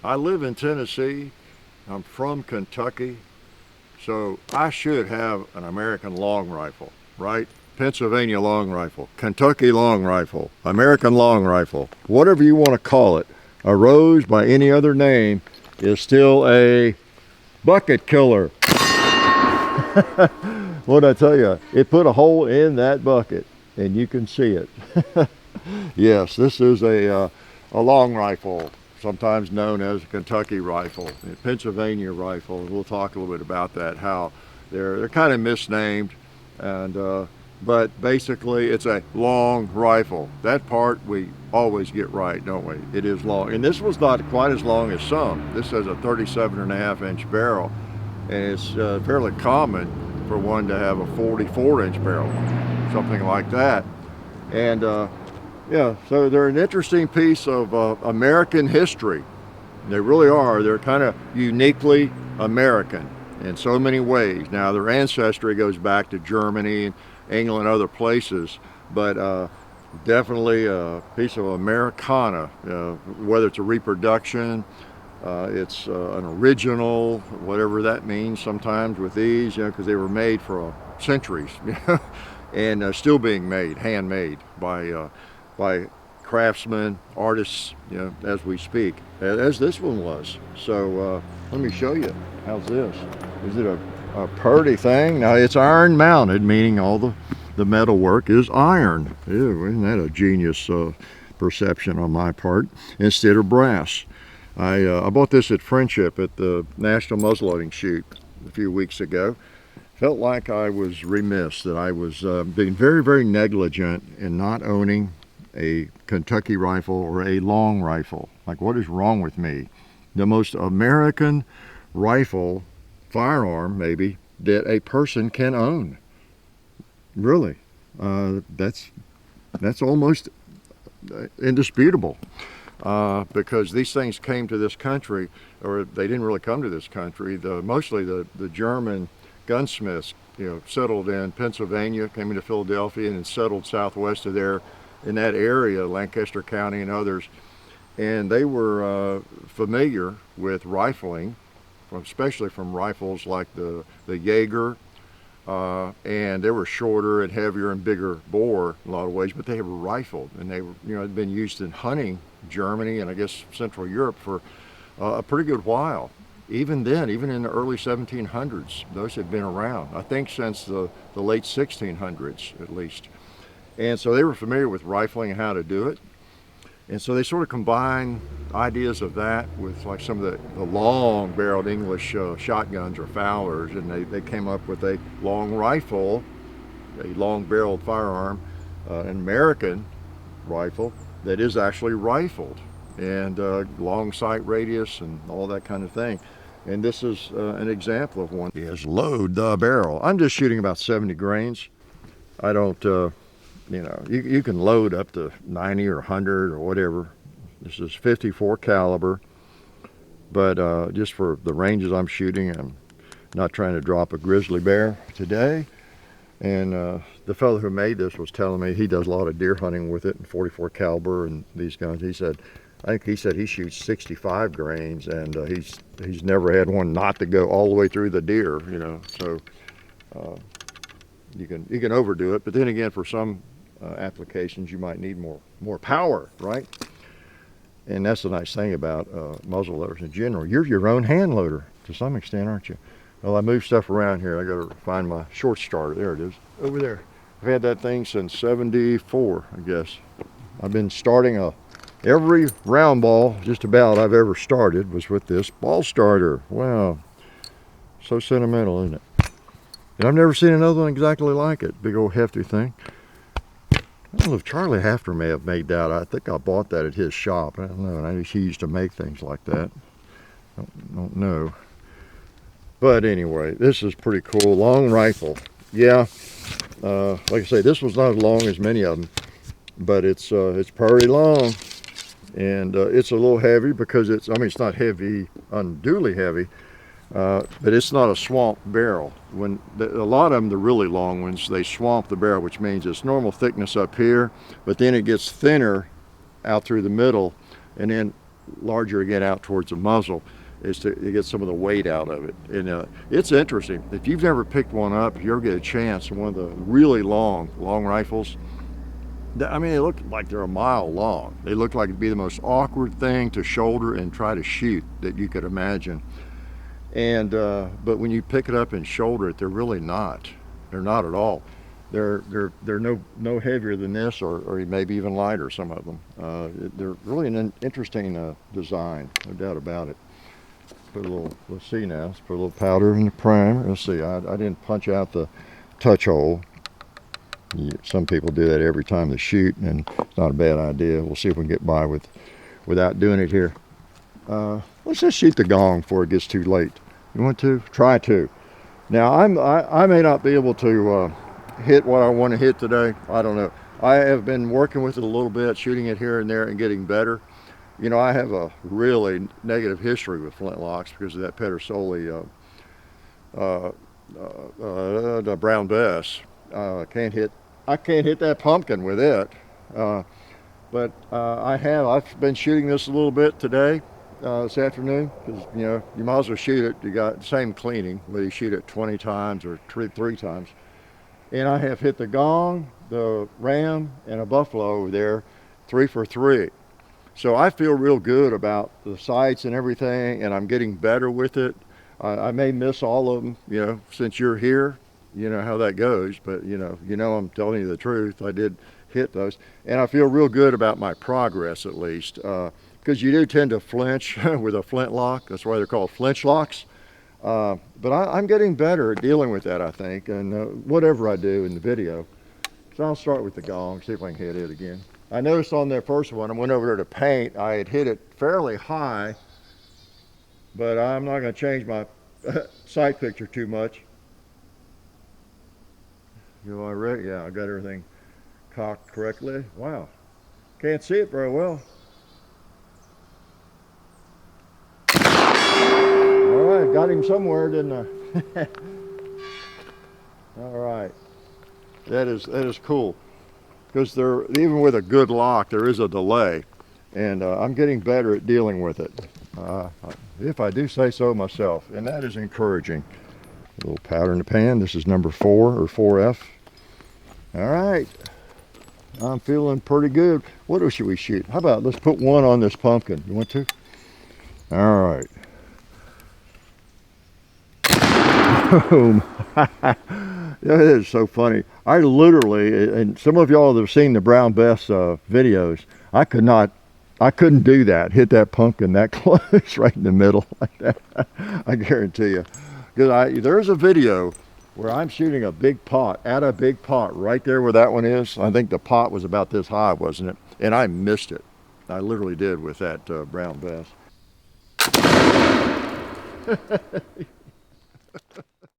I live in Tennessee. I'm from Kentucky. So I should have an American long rifle, right? Pennsylvania long rifle, Kentucky long rifle, American long rifle, whatever you want to call it. A rose by any other name is still a bucket killer. What'd I tell you? It put a hole in that bucket and you can see it. Yes, this is a long rifle, sometimes known as a Kentucky rifle, a Pennsylvania rifle. We'll talk a little bit about that, how they're kind of misnamed, and but basically it's a long rifle. That part we always get right, don't we? It is long, and this was not quite as long as some. This has a 37.5-inch barrel, and it's fairly common for one to have a 44-inch barrel, something like that. And yeah, so they're an interesting piece of American history. They really are. They're kind of uniquely American in so many ways. Now, their ancestry goes back to Germany, England, other places, but definitely a piece of Americana, whether it's a reproduction, it's an original, whatever that means sometimes with these, because they were made for centuries, and still being made, handmade by craftsmen, artists, as we speak, as this one was. So let me show you. How's this? Is it a pretty thing? Now it's iron mounted, meaning all the metal work is iron. Ew, isn't that a genius perception on my part? Instead of brass. I bought this at Friendship at the National Muzzleloading Shoot a few weeks ago. Felt like I was remiss, that I was being very, very negligent in not owning a Kentucky rifle or a long rifle. Like, what is wrong with me? The most American rifle, firearm maybe, that a person can own. Really, that's almost indisputable, because these things came to this country, or they didn't really come to this country. Mostly the German gunsmiths, settled in Pennsylvania, came into Philadelphia, and settled southwest of there in that area, Lancaster County and others. And they were familiar with rifling, especially from rifles like the Jaeger, and they were shorter and heavier and bigger bore in a lot of ways, but they were rifled, and they were, had been used in hunting Germany and I guess Central Europe for a pretty good while. Even then, even in the early 1700s, those had been around, I think since the late 1600s at least. And so they were familiar with rifling and how to do it. And so they sort of combine ideas of that with like some of the long-barreled English shotguns or Fowlers, and they came up with a long rifle, a long-barreled firearm, an American rifle that is actually rifled, and long sight radius and all that kind of thing. And this is an example of one. Is load the barrel. I'm just shooting about 70 grains. I don't, you can load up to 90 or 100 or whatever. This is 54 caliber, but just for the ranges I'm shooting, I'm not trying to drop a grizzly bear today. And the fellow who made this was telling me he does a lot of deer hunting with it, and 44 caliber and these guns. I think he said he shoots 65 grains, and he's never had one not to go all the way through the deer, So you can overdo it, but then again, for some applications, you might need more power, right? And that's the nice thing about muzzle loaders in general. You're your own hand loader to some extent, aren't you? Well, I move stuff around here. I got to find my short starter. There it is, over there. I've had that thing since '74, I guess. I've been starting every round ball just about I've ever started was with this ball starter. Wow, so sentimental, isn't it? And I've never seen another one exactly like it. Big old hefty thing. I don't know if Charlie Hafter may have made that. I think I bought that at his shop. I don't know. I know he used to make things like that. Don't know. But anyway, this is pretty cool. Long rifle. Yeah, like I say, this one's not as long as many of them, but it's pretty long, and it's a little heavy because it's not heavy, unduly heavy, but it's not a swamp barrel. A lot of them, the really long ones, they swamp the barrel, which means it's normal thickness up here, but then it gets thinner out through the middle, and then larger again out towards the muzzle, is to get some of the weight out of it. And it's interesting. If you've never picked one up, if you ever get a chance, one of the really long rifles, I mean, they look like they're a mile long. They look like it'd be the most awkward thing to shoulder and try to shoot that you could imagine. And but when you pick it up and shoulder it, they're really not. They're not at all. They're no heavier than this, or maybe even lighter. Some of them. They're really an interesting design, no doubt about it. Put a little. Let's see now. Let's put a little powder in the primer. Let's see. I didn't punch out the touch hole. Some people do that every time they shoot, and it's not a bad idea. We'll see if we can get by without doing it here. Let's just shoot the gong before it gets too late. You want to? Try to. Now, I may not be able to hit what I want to hit today. I don't know. I have been working with it a little bit, shooting it here and there and getting better. You know, I have a really negative history with flintlocks because of that Pedersoli the brown bess. I can't hit that pumpkin with it. But I've been shooting this a little bit today, this afternoon, because you know, you might as well shoot it. You got the same cleaning whether you shoot it 20 times or three times. And I have hit the gong, the ram, and a buffalo over there, 3 for 3. So I feel real good about the sights and everything, and I'm getting better with it. I may miss all of them, you know, since you're here. You know how that goes, but you know I'm telling you the truth. I did hit those, and I feel real good about my progress, at least, because you do tend to flinch with a flintlock. That's why they're called flinchlocks. But I'm getting better at dealing with that, I think, and whatever I do in the video. So I'll start with the gong, see if I can hit it again. I noticed on that first one, I went over there to paint. I had hit it fairly high, but I'm not going to change my sight picture too much. You know, yeah, I got everything cocked correctly. Wow, can't see it very well. All right, got him somewhere, didn't I? All right, that is cool, because even with a good lock, there is a delay, and I'm getting better at dealing with it, if I do say so myself, and that is encouraging. A little powder in the pan. This is number 4 or 4F. All right, I'm feeling pretty good. What else should we shoot? How about let's put one on this pumpkin. You want to? All right. Boom. That is so funny. I literally, and some of y'all that have seen the brown bess videos, I couldn't do that. Hit that pumpkin that close, right in the middle like that. I guarantee you. Because there's a video where I'm shooting a big pot, at a big pot, right there where that one is. I think the pot was about this high, wasn't it? And I missed it. I literally did with that brown bess.